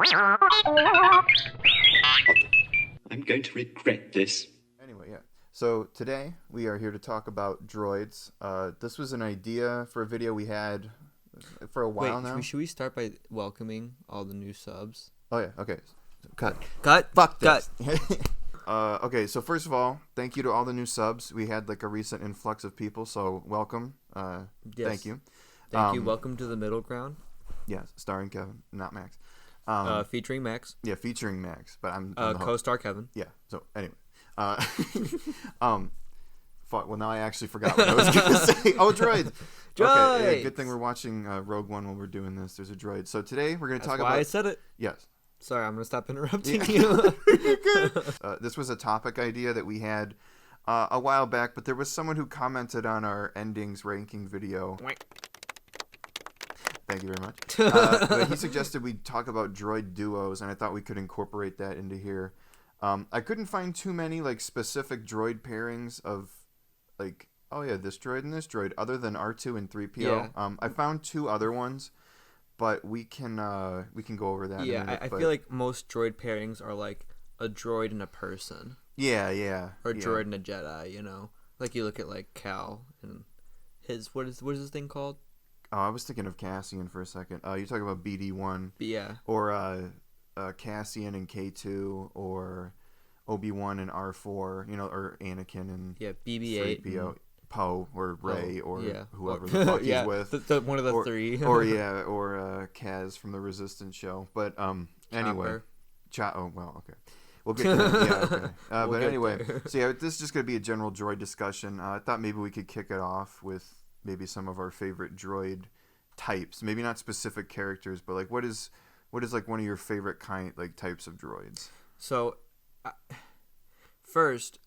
I'm going to regret this. Anyway, yeah. So today we are here to talk about droids. This was an idea for a video we had for a while now. Should we start by welcoming all the new subs? Oh yeah, okay. Cut. Fuck this. Okay, so first of all, thank you to all the new subs. We had like a recent influx of people, so welcome. Yes. Thank you. Thank you. Welcome to the middle ground. Yes, starring Kevin, not Max. Featuring Max. Yeah, featuring Max, but I'm the host. Co-star Kevin. Yeah. So anyway, fuck. Well, now I actually forgot what I was gonna say. Oh, droids. Droids. Okay. Yeah, good thing we're watching Rogue One while we're doing this. There's a droid. So today we're gonna talk about. Why I said it. Yes. Sorry, I'm gonna stop interrupting you. You're good. This was a topic idea that we had a while back, but there was someone who commented on our endings ranking video. Thank you very much. But he suggested we talk about droid duos, and I thought we could incorporate that into here. I couldn't find too many like specific droid pairings of like, oh yeah, this droid and this droid, other than R2 and 3PO. Yeah. I found two other ones, but we can go over that. Yeah, in a minute, I feel like most droid pairings are like a droid and a person. Yeah. Or a droid and a Jedi. You know, like you look at like Cal and his what is his thing called? Oh, I was thinking of Cassian for a second. You're talking about BD1. Yeah. Or Cassian and K2, or Obi-Wan and R4, you know, or Anakin and BB-8. 3PO, Poe, or Rey, or whoever Well, the fuck he's with. One of the three. or Kaz from the Resistance show. But anyway. Oh, well, okay. We'll get to that. Yeah, okay. But anyway, so yeah, this is just going to be a general droid discussion. I thought maybe we could kick it off with maybe some of our favorite droid types. Maybe not specific characters, but like what is like one of your favorite types of droids? So, first,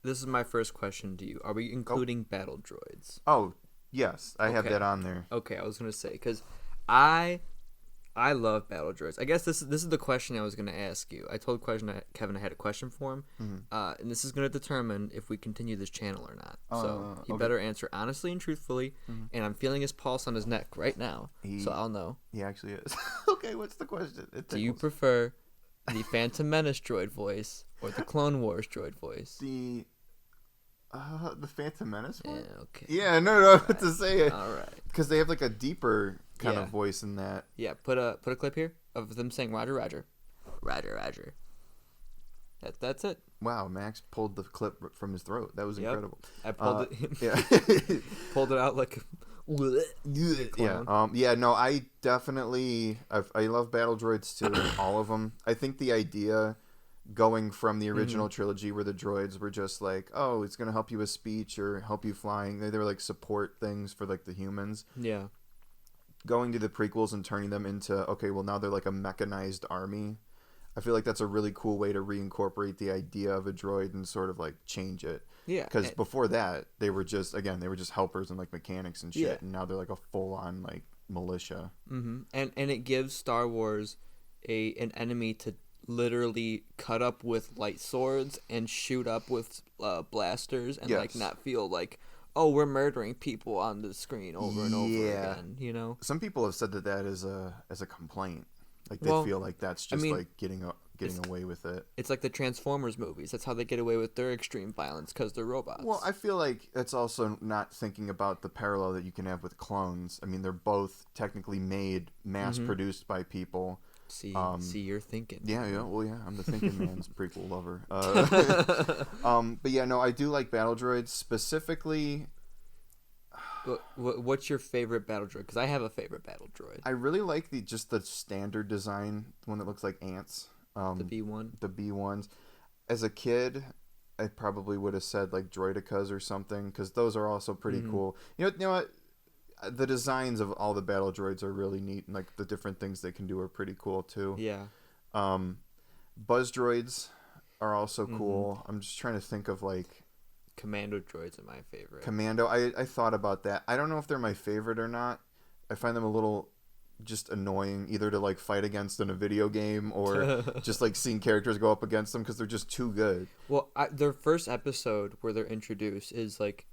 this is my first question to you. Are we including battle droids? Oh, yes, I have that on there. Okay, I was gonna say because I love battle droids. I guess this is the question I was gonna ask you. I told Kevin I had a question for him, and this is gonna determine if we continue this channel or not. So he better answer honestly and truthfully. And I'm feeling his pulse on his neck right now, so I'll know. He actually is. Okay, what's the question? Do you prefer the Phantom Menace droid voice or the Clone Wars droid voice? The Phantom Menace one? Yeah. Okay. Yeah. No. What to say it? All right. Because they have like a deeper kind of voice in that. Yeah, put a clip here of them saying Roger, Roger. Roger, Roger. That's it. Wow, Max pulled the clip from his throat. That was incredible. I pulled it. Yeah. Pulled it out like yeah. No, I definitely I love battle droids too. All of them. I think the idea going from the original trilogy where the droids were just like, oh, it's gonna help you with speech or help you flying. They were like support things for like the humans. Yeah. Going to the prequels and turning them into, okay, well now they're like a mechanized army. I feel like that's a really cool way to reincorporate the idea of a droid and sort of like change it. Yeah. Because before that, they were just helpers and like mechanics and shit. Yeah. And now they're like a full on like militia. And it gives Star Wars an enemy to literally cut up with light swords and shoot up with blasters and like not feel like, oh, we're murdering people on the screen over and over again, you know? Some people have said that is a complaint. Like, they feel like that's just, like, getting away with it. It's like the Transformers movies. That's how they get away with their extreme violence, because they're robots. Well, I feel like it's also not thinking about the parallel that you can have with clones. I mean, they're both technically made, mass-produced by people. See, you're thinking. Yeah. Well, yeah, I'm the thinking man's prequel lover. But yeah, no, I do like battle droids specifically. What's your favorite battle droid? Because I have a favorite battle droid. I really like the standard design one that looks like ants. The B1. The B1s. As a kid, I probably would have said like Droidicas or something, because those are also pretty cool. You know what? The designs of all the battle droids are really neat, and like the different things they can do are pretty cool too. Yeah. Buzz droids are also cool. I'm just trying to think of like Commando droids are my favorite. Commando. I thought about that. I don't know if they're my favorite or not. I find them a little just annoying, either to like fight against in a video game or just like seeing characters go up against them because they're just too good. Well, their first episode where they're introduced is like,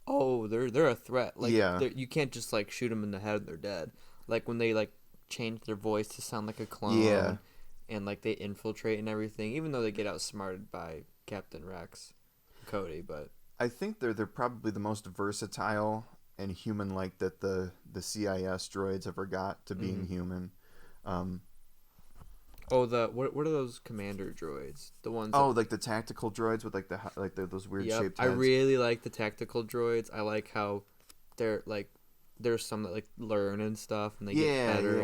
oh, they're a threat. Like, you can't just like shoot them in the head and they're dead. Like when they like change their voice to sound like a clone. Yeah. and like they infiltrate and everything, even though they get outsmarted by Captain Rex, Cody. But I think they're probably the most versatile and human-like that the CIS droids ever got to being human. what are those commander droids? The ones. Like the tactical droids with like those weird shaped heads. I really like the tactical droids. I like how they're like there's some that like learn and stuff, and they get better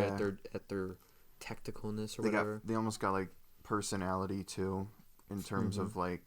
at their tacticalness or whatever. They almost got like personality too, in terms of like.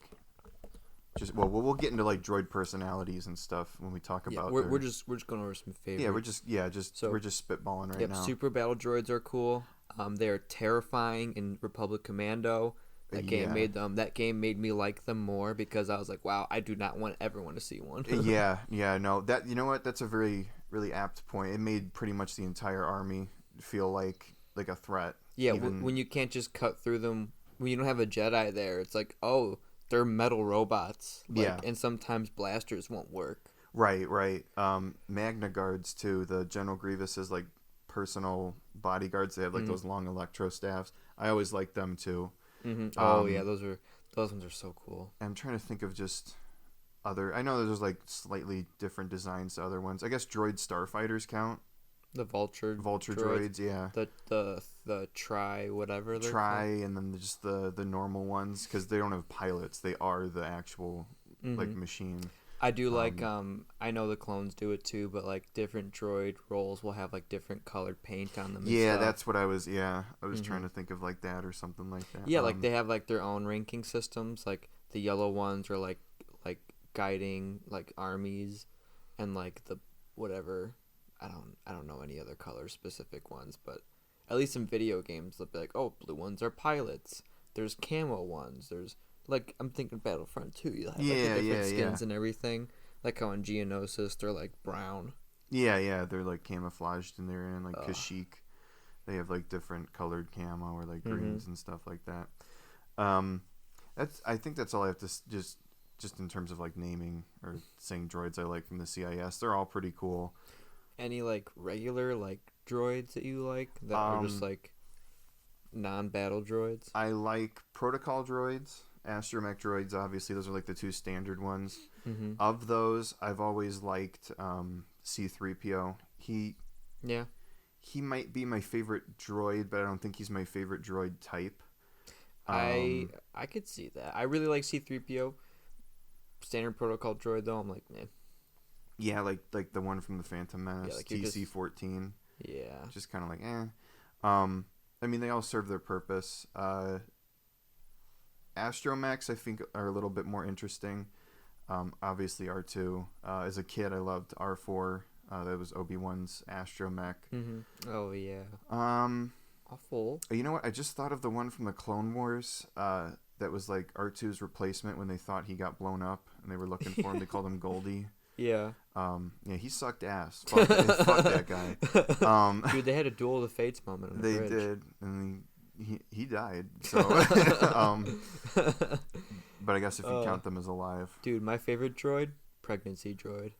We'll get into like droid personalities and stuff when we talk about. We're just going over some favorites. Yeah, we're just spitballing right now. Super battle droids are cool. They're terrifying in Republic Commando. That game made me like them more because I was like, wow, I do not want everyone to see one. No, that you know what? That's a very really apt point. It made pretty much the entire army feel like a threat. Yeah, when you can't just cut through them, when you don't have a Jedi there, it's like, oh, they're metal robots. And sometimes blasters won't work. Right. Magna Guards too. The General Grievous's like personal bodyguards. They have like those long electro staffs. I always liked them too. Mm-hmm. Those ones are so cool. I'm trying to think of just other. I know there's like slightly different designs to other ones. I guess droid starfighters count. The vulture droids, yeah. The tri whatever they're called. And then just the normal ones because they don't have pilots. They are the actual like machine. I do like I know the clones do it too, but like different droid roles will have like different colored paint on them. Yeah, that's what I was trying to think of like that or something like that. Yeah, like they have like their own ranking systems. Like the yellow ones are like guiding like armies, and like the whatever. I don't know any other color specific ones, but at least in video games they'll be like, oh, blue ones are pilots. There's camo ones. There's like I'm thinking Battlefront 2. You have like, the different skins and everything. Like how in Geonosis they're like brown. Yeah, they're like camouflaged and they're in like Kashyyyk. They have like different colored camo or like greens and stuff like that. I think that's all I have to just in terms of like naming or saying droids I like from the CIS. They're all pretty cool. Any like regular like droids that you like that are just like non-battle droids? I like protocol droids, astromech droids. Obviously, those are like the two standard ones. Of those, I've always liked C-3PO. He might be my favorite droid, but I don't think he's my favorite droid type. I could see that. I really like C-3PO. Standard protocol droid though, I'm like, man. Yeah, like the one from the Phantom Menace, like TC-14. Yeah. Just kind of like, I mean, they all serve their purpose. Astromechs, I think, are a little bit more interesting. Obviously, R2. As a kid, I loved R4. That was Obi-Wan's astromech. Oh, yeah. Awful. You know what? I just thought of the one from the Clone Wars that was like R2's replacement when they thought he got blown up and they were looking for him. They called him Goldie. Yeah. He sucked ass. Fuck that guy. Dude, they had a Duel of the Fates moment on the bridge. They did, and he died. So, but I guess if you count them as alive. Dude, my favorite droid, pregnancy droid.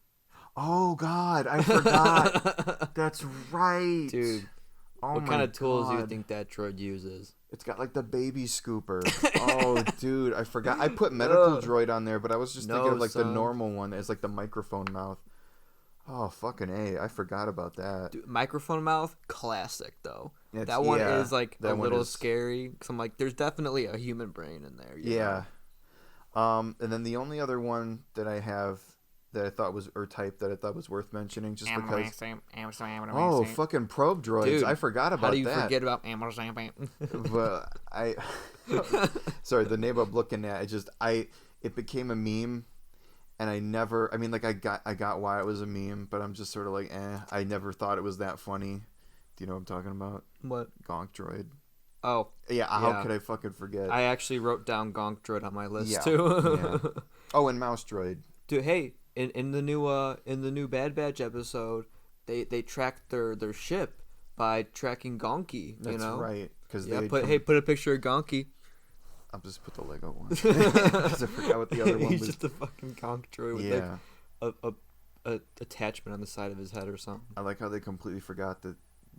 Oh God, I forgot. That's right, dude. What kind of tools do you think that droid uses? It's got like the baby scooper. Oh, dude, I forgot. I put medical droid on there, but I was just thinking of like the normal one. It's like the microphone mouth. Oh, fucking A. I forgot about that. Dude, microphone mouth, classic though. That one is like a little scary because I'm like, there's definitely a human brain in there. Yeah. And then the only other one that I have that I thought was type that I thought was worth mentioning just because fucking probe droids. Dude, I forgot about that. How do you forget about But sorry, the name I'm looking at, it became a meme and I got why it was a meme, but I'm just sort of like, I never thought it was that funny. Do you know what I'm talking about? What? Gonk droid. Oh. Yeah, how could I fucking forget? I actually wrote down Gonk droid on my list too. Yeah. Oh, and mouse droid. Dude, hey, in the new Bad Batch episode, they tracked their ship by tracking Gonky. That's right. Put a picture of Gonky. I'll just put the Lego one because I forgot what the other one was. He's just a fucking Gonk droid with like a attachment on the side of his head or something. I like how they completely forgot that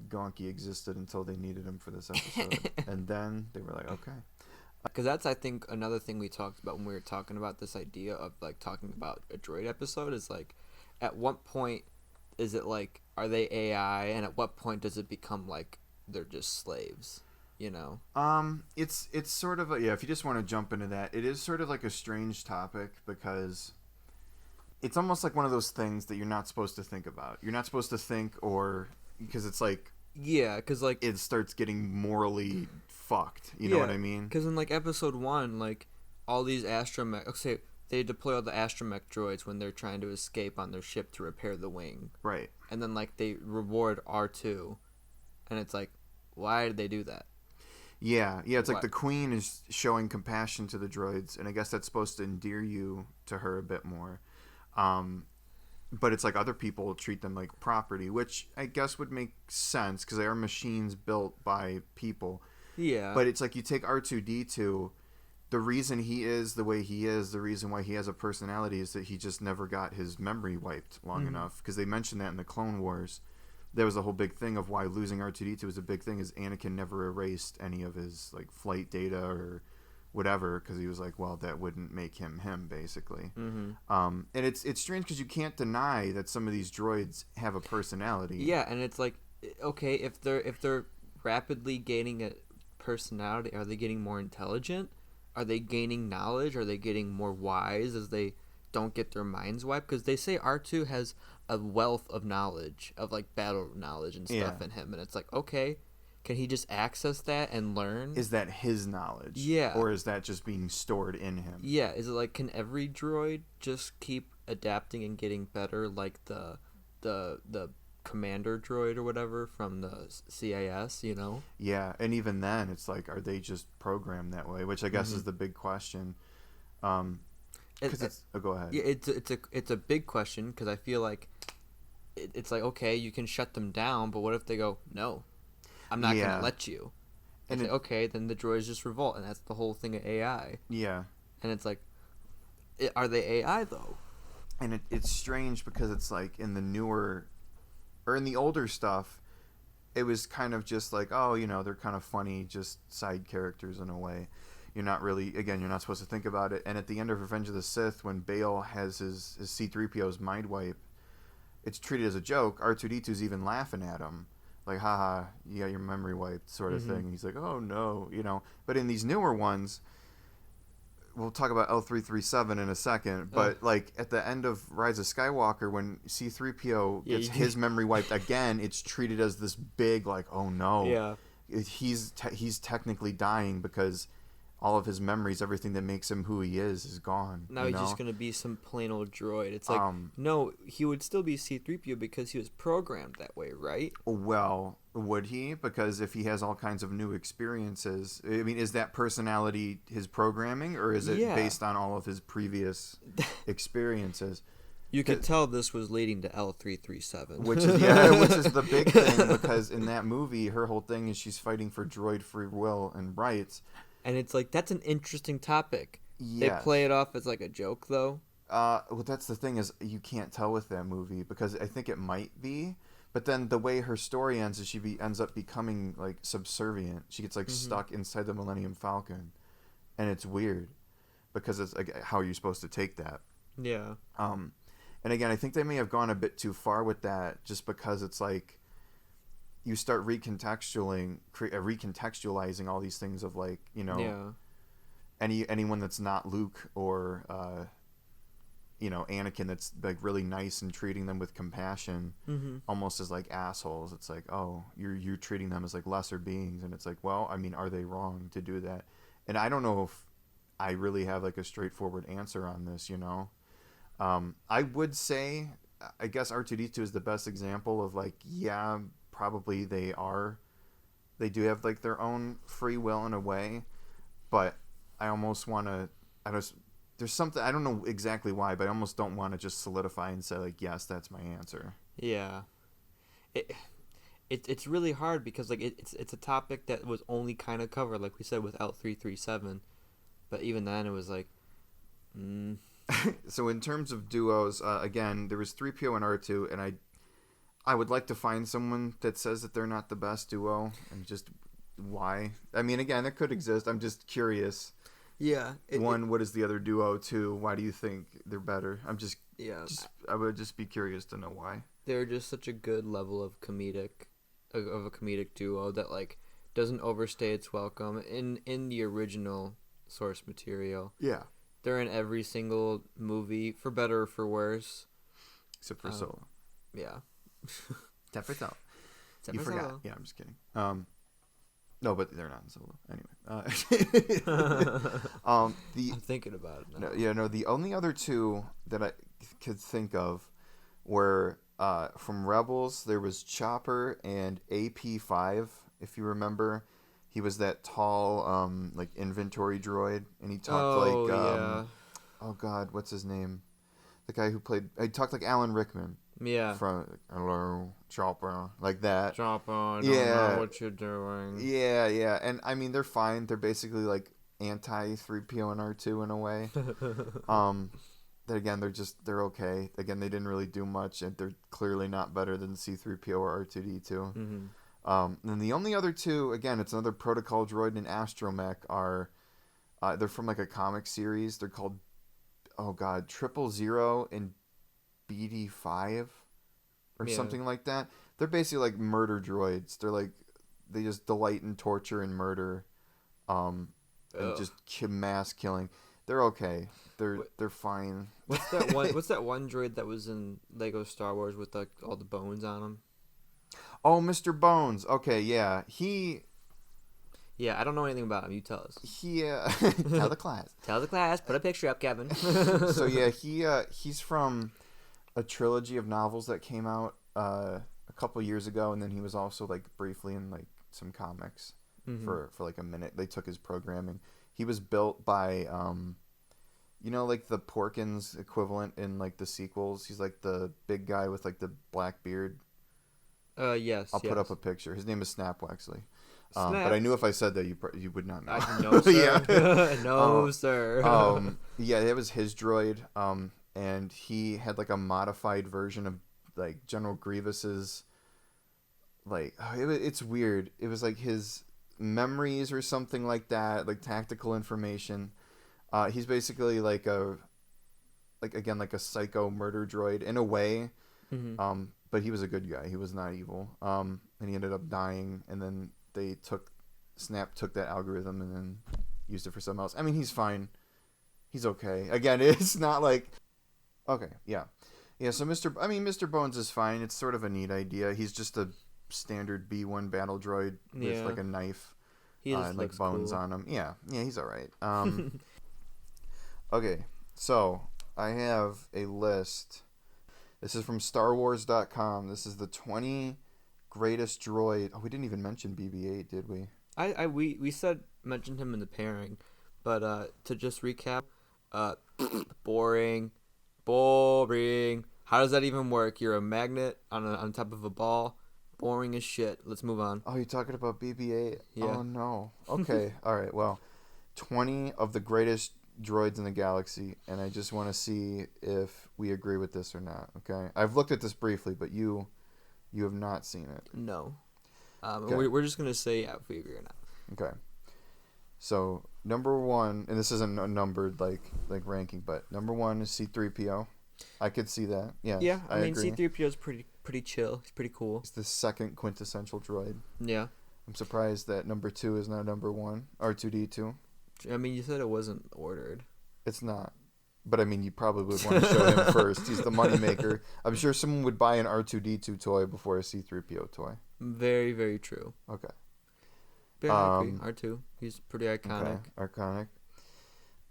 Gonky existed until they needed him for this episode. And then they were like, okay. Because that's, I think, another thing we talked about when we were talking about this idea of, like, talking about a droid episode is, like, at what point is it, like, are they AI, and at what point does it become, like, they're just slaves, you know? It's sort of if you just want to jump into that, it is sort of like a strange topic because it's almost like one of those things that you're not supposed to think about. You're not supposed to think, or because it's like, yeah, because, like, it starts getting morally fucked. You know what I mean? Because in, like, episode 1, like, all these astromech... Okay, they deploy all the astromech droids when they're trying to escape on their ship to repair the wing. Right. And then, like, they reward R2. And it's like, why did they do that? Yeah, it's like the queen is showing compassion to the droids, and I guess that's supposed to endear you to her a bit more. But it's like other people treat them like property, which I guess would make sense because they are machines built by people. Yeah. But it's like you take R2-D2, the reason he is the way he is, the reason why he has a personality is that he just never got his memory wiped long enough. Because they mentioned that in the Clone Wars. There was a whole big thing of why losing R2-D2 was a big thing, is Anakin never erased any of his like flight data or whatever, because he was like, well, that wouldn't make him basically. And it's strange because you can't deny that some of these droids have a personality. Yeah, and it's like, okay, if they're rapidly gaining a personality, are they getting more intelligent? Are they gaining knowledge? Are they getting more wise as they don't get their minds wiped? Because they say R2 has a wealth of knowledge, of like battle knowledge and stuff in him, and it's like, okay, can he just access that and learn? Is that his knowledge? Yeah. Or is that just being stored in him? Yeah. Is it like, can every droid just keep adapting and getting better, like the commander droid or whatever from the CIS, you know? Yeah, and even then, it's like, are they just programmed that way? Which I guess is the big question. Go ahead. Yeah, it's a big question because I feel like it's like, okay, you can shut them down, but what if they go, no, I'm not gonna let you? And say, okay, then the droids just revolt, and that's the whole thing of AI. Yeah. And it's like, are they AI though? And it's strange because it's like in the newer, or in the older stuff, it was kind of just like, oh, you know, they're kind of funny, just side characters in a way. You're not really, again, you're not supposed to think about it. And at the end of Revenge of the Sith, when Bail has his C-3PO's mind wipe, it's treated as a joke. R2-D2's even laughing at him. Like, haha, you got your memory wiped, sort of thing. And he's like, oh, no, you know. But in these newer ones, we'll talk about L337 in a second, but like at the end of Rise of Skywalker, when C-3PO gets his memory wiped again, it's treated as this big, like, oh no, he's technically dying because all of his memories, everything that makes him who he is gone. Now he's just gonna be some plain old droid. It's like, no, he would still be C-3PO because he was programmed that way, right? Well, would he? Because if he has all kinds of new experiences, I mean, is that personality his programming, or is it based on all of his previous experiences? You could tell this was leading to L337. Which is the big thing, because in that movie, her whole thing is she's fighting for droid free will and rights. And it's like, that's an interesting topic. They play it off as like a joke, though. Well, that's the thing, is you can't tell with that movie, because I think it might be. But then the way her story ends is she ends up becoming like subservient. She gets like stuck inside the Millennium Falcon, and it's weird because it's like, how are you supposed to take that? Yeah. And again, I think they may have gone a bit too far with that, just because it's like you start recontextualizing all these things of like, you know, anyone that's not Luke or you know, Anakin, that's like really nice and treating them with compassion, almost as like assholes. It's like, oh, you're treating them as like lesser beings, and it's like, well, I mean, are they wrong to do that? And I don't know if I really have like a straightforward answer on this, you know. I would say, I guess R2-D2 is the best example of like, yeah, probably they do have like their own free will in a way, but I almost want to, there's something, I don't know exactly why, but I almost don't want to just solidify and say like, yes, that's my answer. Yeah. It's really hard because like it's a topic that was only kind of covered, like we said, with L337, but even then it was like, So in terms of duos, again, there was 3PO and R2, and I would like to find someone that says that they're not the best duo, and just why. I mean, again, it could exist. I'm just curious. Yeah. One, what is the other duo? Two, why do you think they're better? I would just be curious to know why. They're just such a good level of a comedic duo that like doesn't overstay its welcome in the original source material. Yeah. They're in every single movie, for better or for worse. Except for Solo. Yeah. Except for Solo. You for forgot. Solo. Yeah, I'm just kidding. No, but they're not in Solo. Anyway. I'm thinking about it now. The only other two that I could think of were from Rebels. There was Chopper and AP5, if you remember. He was that tall, like, inventory droid, and he talked oh god, what's his name? The guy who he talked like Alan Rickman. Yeah. From, hello, Chopper, like that. Chopper, I don't know what you're doing. Yeah, and I mean, they're fine. They're basically like anti-3PO and R2 in a way. That again, they're okay. Again, they didn't really do much, and they're clearly not better than C-3PO or R2-D2. Mm-hmm. And the only other two, again, it's another protocol droid and astromech, are they're from like a comic series. They're called, 000 and BD5 or something like that. They're basically like murder droids. They're like, they just delight in torture and murder, and just mass killing. They're okay. They're fine. What's that one? What's that one droid that was in Lego Star Wars with like all the bones on him? Oh, Mr. Bones. Okay, yeah. Yeah, I don't know anything about him. You tell us. Tell the class. Tell the class. Put a picture up, Kevin. So yeah, he's from a trilogy of novels that came out a couple years ago, and then he was also like briefly in like some comics for like a minute. They took his programming. He was built by like the Porkins equivalent in like the sequels. He's like the big guy with like the black beard. Yes. I'll put up a picture. His name is Snap Wexley. Snap. But I knew if I said that you would not know. No, sir. Yeah. No, sir. Yeah, it was his droid. And he had like a modified version of like General Grievous's. Like it's weird. It was like his memories or something like that, like tactical information. He's basically like a psycho murder droid in a way. Mm-hmm. But he was a good guy. He was not evil. And he ended up dying, and then Snap took that algorithm and then used it for something else. I mean, he's fine. He's okay. Again, it's not like, okay, yeah. So Mr. Bones is fine. It's sort of a neat idea. He's just a standard B1 battle droid with like a knife. He just like bones cool. on him. Yeah, he's all right. Okay, so I have a list. This is from StarWars.com. This is the 20 greatest droid. Oh, we didn't even mention BB-8, did we? We mentioned him in the pairing, but to just recap, boring. How does that even work? You're a magnet on top of a ball. Boring as shit. Let's move on. Oh, you're talking about BB-8? Yeah. Oh no. Okay. All right. Well, 20 of the greatest droids in the galaxy, and I just want to see if we agree with this or not. Okay. I've looked at this briefly, but you have not seen it. No. Okay. We're just gonna say if we agree or not. Okay. So number 1, and this isn't a numbered like ranking, but number 1 is C-3PO. I could see that. Yes, Yeah. I mean, agree. C-3PO is pretty chill. He's pretty cool. It's the second quintessential droid. Yeah. I'm surprised that number 2 is not number 1. R2-D2. I mean, you said it wasn't ordered. It's not. But I mean, you probably would want to show him first. He's the moneymaker. I'm sure someone would buy an R2-D2 toy before a C-3PO toy. Very, very true. Okay. Very agree. R2. He's pretty iconic. Okay. Iconic.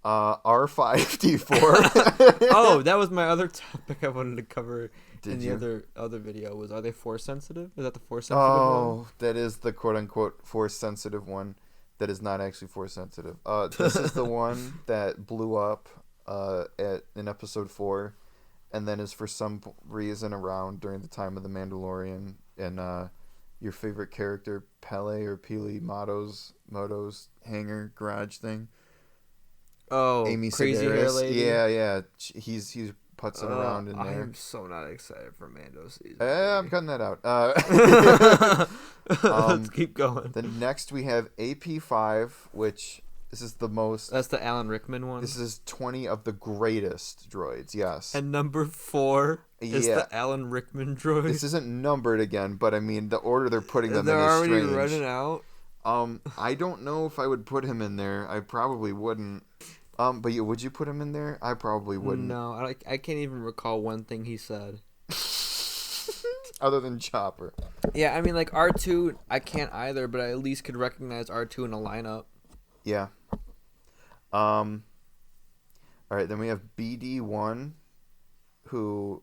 R5-D4. Oh, that was my other topic I wanted to cover in the you? other video. Was, are they force sensitive? Is that the force sensitive one? Oh, that is the quote-unquote force sensitive one. That is not actually force sensitive. This is the one that blew up in episode 4, and then is for some reason around during the time of the Mandalorian, and your favorite character Pele or Pili Moto's hangar garage thing. Oh, Amy crazy Sedaris. hair lady. Yeah. He's putzing around in I there. am so not excited for Mando season. I'm cutting that out. Let's keep going. Then next we have AP5, which this is the most. That's the Alan Rickman one. This is 20 of the greatest droids. Yes. And number 4 is the Alan Rickman droid. This isn't numbered again, but I mean the order they're putting them in is already strange. running out. I don't know if I would put him in there. I probably wouldn't. But would you put him in there? I probably wouldn't. No, I can't even recall one thing he said. Other than Chopper. Yeah, I mean, like, R2, I can't either, but I at least could recognize R2 in a lineup. Yeah. All right, then we have BD1, who...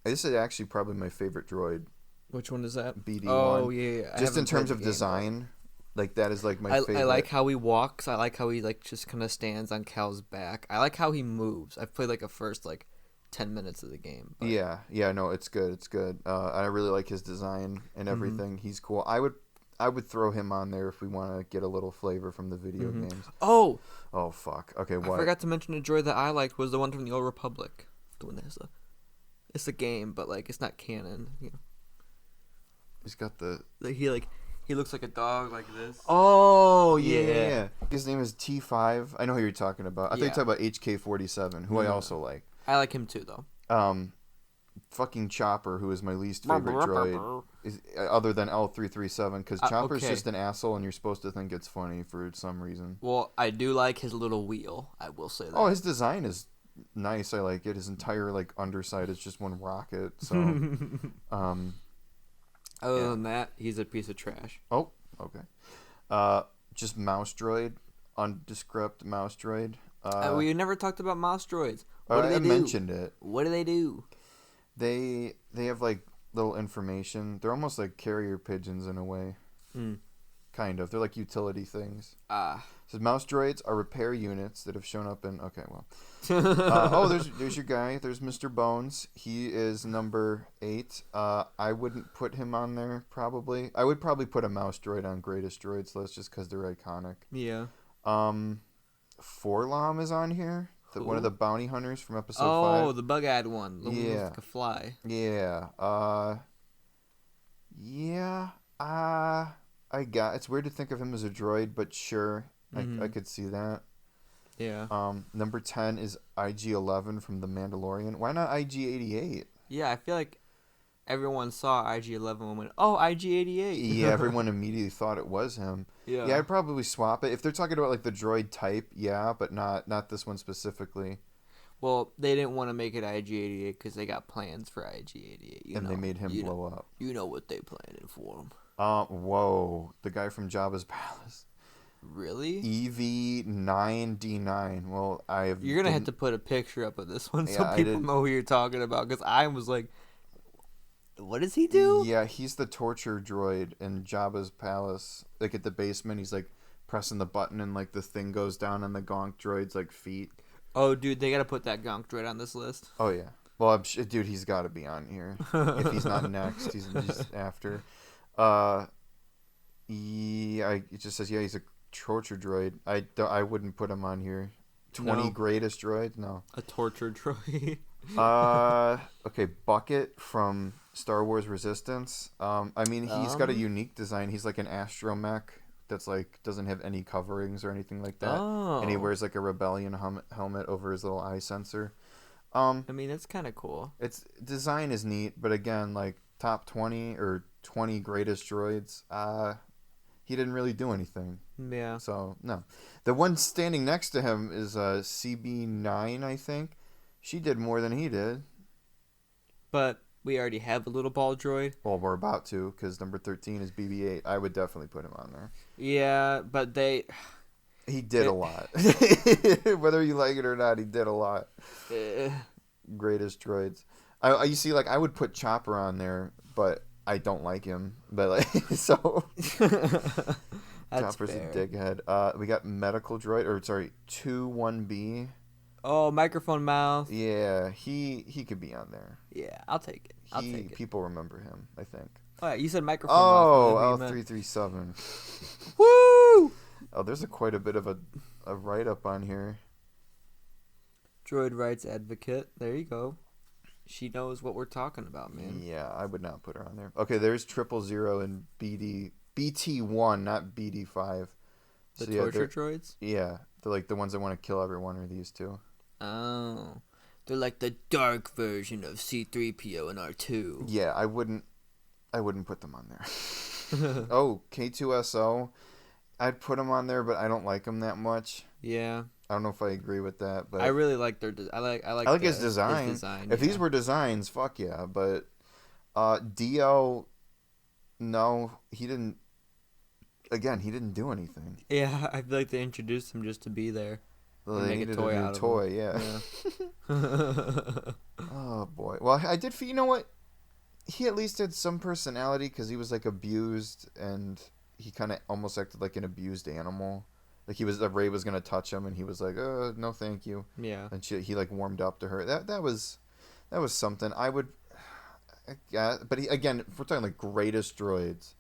This is actually probably my favorite droid. Which one is that? BD1. Oh, yeah. Just in terms of design, like, that is, like, my favorite. I like how he walks. I like how he, like, just kind of stands on Cal's back. I like how he moves. I've played, like, a first, like, 10 minutes of the game. But... Yeah, no, it's good. I really like his design and everything. He's cool. I would throw him on there if we want to get a little flavor from the video games. Oh, fuck. Okay, what? I forgot to mention a droid that I liked was the one from the Old Republic. The one that has it's a game, but like it's not canon. You know. He's got the. He looks like a dog like this. Oh yeah. His name is T5. I know who you're talking about. I thought you were talking about HK47, who I also like. I like him too, though. Fucking Chopper, who is my least favorite droid, is other than L337, because Chopper's just an asshole, and you're supposed to think it's funny for some reason. Well, I do like his little wheel. I will say that. Oh, his design is nice. I like it. His entire underside is just one rocket. So, other than that, he's a piece of trash. Oh, okay. Just mouse droid, undescript mouse droid. We never talked about mouse droids. What do they do? I mentioned it. What do they do? They have little information. They're almost like carrier pigeons in a way. Kind of. They're like utility things. It says mouse droids are repair units that have shown up in. Okay, well. There's your guy. There's Mr. Bones. He is number 8. I wouldn't put him on there probably. I would probably put a mouse droid on greatest droids list just because they're iconic. Yeah. Forlom is on here. One of the bounty hunters from episode 5. Oh, the bug-eyed one. The one that looks like a fly. Yeah. It's weird to think of him as a droid, but sure. I could see that. Yeah. Number 10 is IG-11 from The Mandalorian. Why not IG-88? Yeah, I feel like everyone saw IG-11 and went, oh, IG-88. Yeah, everyone immediately thought it was him. Yeah, I'd probably swap it. If they're talking about the droid type, yeah, but not this one specifically. Well, they didn't want to make it IG-88 because they got plans for IG-88. They made him blow up. You know what they planning for him. Whoa. The guy from Jabba's Palace. Really? EV9D9. Well, You're going to have to put a picture up of this one so people know who you're talking about, because I was like, what does he do? Yeah, he's the torture droid in Jabba's Palace. Like, at the basement, he's, pressing the button and, the thing goes down on the Gonk droid's, feet. Oh, dude, they got to put that Gonk droid on this list. Oh, yeah. Well, dude, he's got to be on here. If he's not next, he's after. It just says, he's a torture droid. I wouldn't put him on here. 20 greatest droids? No. A torture droid. Okay, Bucket from Star Wars Resistance. He's got a unique design. He's like an astromech that's doesn't have any coverings or anything like that. Oh. And he wears a Rebellion helmet over his little eye sensor. That's kind of cool. Its design is neat, but again, top 20 or 20 greatest droids, he didn't really do anything. Yeah. So, no. The one standing next to him is CB9, I think. She did more than he did. But we already have a little ball droid. Well, we're about to, because number 13 is BB-8. I would definitely put him on there. Yeah, but He did a lot. Whether you like it or not, he did a lot. Greatest droids. I would put Chopper on there, but I don't like him. But, so... Chopper's fair. a dighead. We got medical droid, 2-1B. Oh, microphone mouth. Yeah, he could be on there. Yeah, I'll take it. I'll take it. People remember him, I think. Oh, yeah, you said microphone mouth. L337. Woo! Oh, there's quite a bit of a write-up on here. Droid rights advocate. There you go. She knows what we're talking about, man. Yeah, I would not put her on there. Okay, there's 000 and BT1, not BD5. The So, torture droids? Yeah, they're like the ones that want to kill everyone are these two. Oh. They're like the dark version of C-3PO and R2. Yeah, I wouldn't put them on there. Oh, K2SO. I'd put them on there, but I don't like them that much. Yeah. I don't know if I agree with that, but I really like their I like his design. If these were designs, fuck yeah, but DL, no, he didn't. Again, he didn't do anything. Yeah, I feel like they introduced him just to be there. Well, they needed a new toy, yeah. Oh boy. Well, I did. You know what? He at least had some personality because he was like abused, and he kind of almost acted like an abused animal. Like Rey was gonna touch him, and he was like, no, thank you." Yeah. And he like warmed up to her. That was something. I would. But again, if we're talking like greatest droids,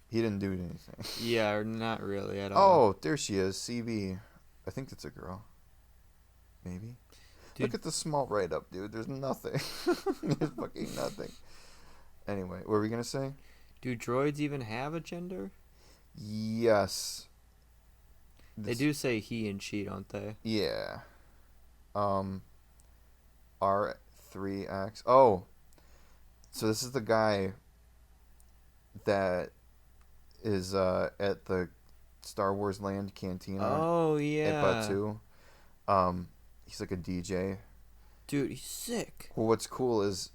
he didn't do anything. Yeah, not really at all. Oh, there she is, CB. I think that's a girl. Maybe. Dude. Look at the small write-up, dude. There's nothing. There's fucking nothing. Anyway, what were we gonna say? Do droids even have a gender? Yes. They do say he and she, don't they? Yeah. R3X. Oh. So this is the guy that is at the Star Wars Land Cantina. Oh, yeah. At Batu. He's like a DJ. Dude, he's sick. Well, what's cool is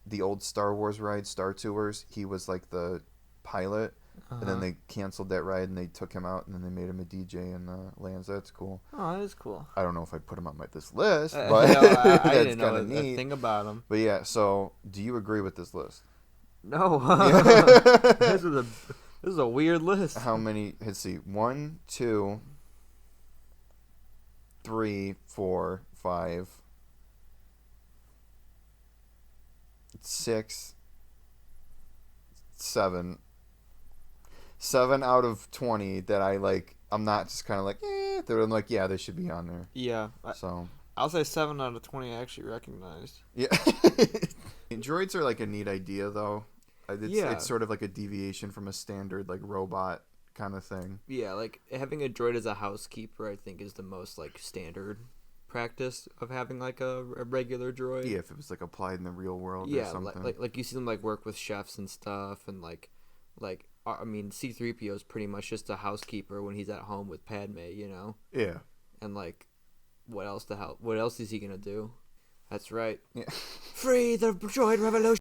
the old Star Wars ride, Star Tours, he was like the pilot. And then they canceled that ride and they took him out and then they made him a DJ in the lands. That's cool. Oh, that is cool. I don't know if I'd put him on this list, but I that's didn't know kind of neat. a thing about him. But yeah, so do you agree with this list? No. This is a weird list. How many? Let's see. 1, 2, 3, 4, 5, 6, 7. 7 out of 20 that I like. I'm not just kind of like, I'm like, yeah, they should be on there. Yeah. So I'll say 7 out of 20 I actually recognized. Yeah. Droids are like a neat idea, though. It's sort of like a deviation from a standard like robot kind of thing. Yeah, like having a droid as a housekeeper, I think, is the most like standard practice of having like a regular droid. Yeah, if it was like applied in the real world or something. Like you see them like work with chefs and stuff, and like I mean, C-3PO is pretty much just a housekeeper when he's at home with Padme, you know? Yeah. And like, what else is he gonna do? That's right. Yeah. Free the droid revolution!